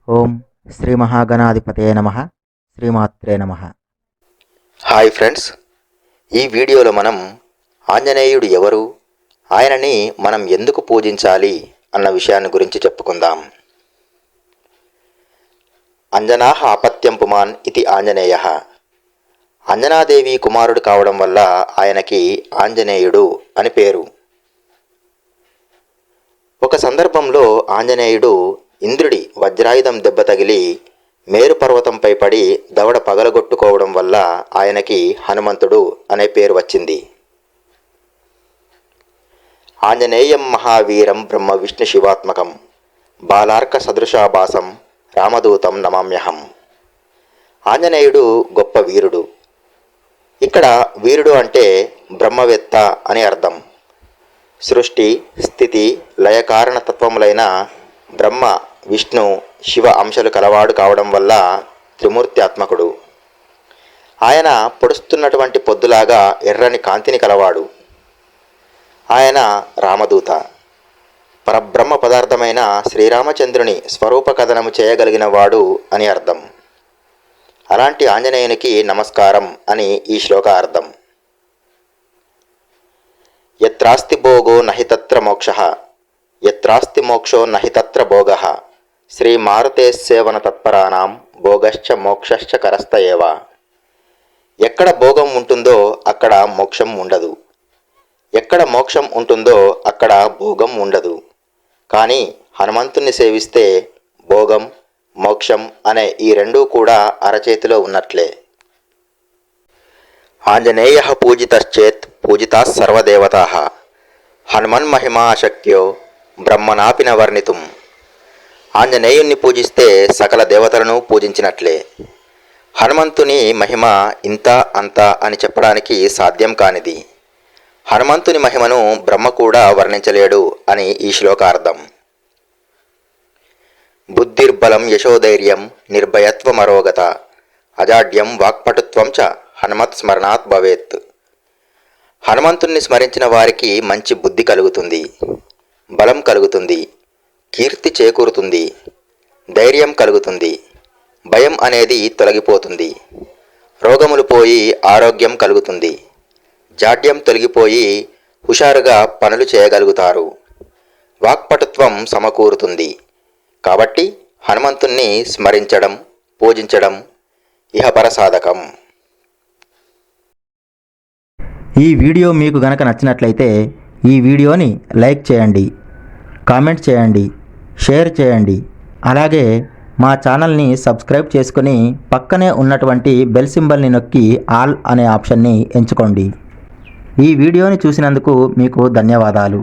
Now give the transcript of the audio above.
ఓం శ్రీ మహాగణాధిపతయే నమః. శ్రీమాత్రే నమః. హాయ్ ఫ్రెండ్స్, ఈ వీడియోలో మనం ఆంజనేయుడు ఎవరు, ఆయనని మనం ఎందుకు పూజించాలి అన్న విషయాన్ని గురించి చెప్పుకుందాం. అంజనాః ఆపత్యం పుమాన్ ఇది ఆంజనేయః. అంజనాదేవి కుమారుడు కావడం వల్ల ఆయనకి ఆంజనేయుడు అని పేరు. ఒక సందర్భంలో ఆంజనేయుడు ఇంద్రుడి వజ్రాయుధం దెబ్బ తగిలి మేరు పర్వతంపై పడి దవడ పగలగొట్టుకోవడం వల్ల ఆయనకి హనుమంతుడు అనే పేరు వచ్చింది. ఆంజనేయం మహావీరం బ్రహ్మ విష్ణు శివాత్మకం బాలార్క సదృశాభాసం రామదూతం నమామ్యహం. ఆంజనేయుడు గొప్ప వీరుడు. ఇక్కడ వీరుడు అంటే బ్రహ్మవేత్త అని అర్థం. సృష్టి స్థితి లయకారణ తత్వములైన బ్రహ్మ విష్ణు శివ అంశాలు కలవాడు కావడం వల్ల త్రిమూర్త్యాత్మకుడు. ఆయన పొడుస్తున్నటువంటి పొద్దులాగా ఎర్రని కాంతిని కలవాడు. ఆయన రామదూత. పరబ్రహ్మ పదార్థమైన శ్రీరామచంద్రుని స్వరూప కథనము చేయగలిగిన వాడు అని అర్థం. అలాంటి ఆంజనేయునికి నమస్కారం అని ఈ శ్లోక అర్థం. యత్రాస్తి భోగో నహి తత్ర మోక్షః, యత్రాస్తి మోక్షో నహి తత్ర భోగః. శ్రీ మారుతే సేవన తత్పరానాం భోగశ్చ మోక్షశ్చ కరస్థ ఏవ. ఎక్కడ భోగం ఉంటుందో అక్కడ మోక్షం ఉండదు, ఎక్కడ మోక్షం ఉంటుందో అక్కడ భోగం ఉండదు. కానీ హనుమంతుణ్ణి సేవిస్తే భోగం మోక్షం అనే ఈ రెండూ కూడా అరచేతిలో ఉన్నట్లే. ఆంజనేయః పూజితశ్చేత్ పూజితాః సర్వదేవతాః. హనుమన్మహిమా అశక్యో బ్రహ్మనాపి న వర్ణితుం. ఆంజనేయుణ్ణి పూజిస్తే సకల దేవతలను పూజించినట్లే. హనుమంతుని మహిమ ఇంత అంత అని చెప్పడానికి సాధ్యం కానిది. హనుమంతుని మహిమను బ్రహ్మ కూడా వర్ణించలేడు అని ఈ శ్లోకార్థం. బుద్ధిర్బలం యశోధైర్యం నిర్భయత్వమరోగత అజాడ్యం వాక్పటుత్వం చ హనుమత్ స్మరణాత్ భవేత్. హనుమంతుణ్ణి స్మరించిన వారికి మంచి బుద్ధి కలుగుతుంది, బలం కలుగుతుంది, కీర్తి చేకూరుతుంది, ధైర్యం కలుగుతుంది, భయం అనేది తొలగిపోతుంది, రోగములు పోయి ఆరోగ్యం కలుగుతుంది, జాడ్యం తొలగిపోయి హుషారుగా పనులు చేయగలుగుతారు, వాక్పటుత్వం సమకూరుతుంది. కాబట్టి హనుమంతుణ్ణి స్మరించడం పూజించడం ఇహపర సాధకం. ఈ వీడియో మీకు గనక నచ్చినట్లయితే ఈ వీడియోని లైక్ చేయండి, కామెంట్ చేయండి, షేర్ చేయండి. అలాగే మా ఛానల్ని సబ్స్క్రైబ్ చేసుకుని పక్కనే ఉన్నటువంటి బెల్ సింబల్ని నొక్కి ఆల్ అనే ఆప్షన్ని ఎంచుకోండి. ఈ వీడియోని చూసినందుకు మీకు ధన్యవాదాలు.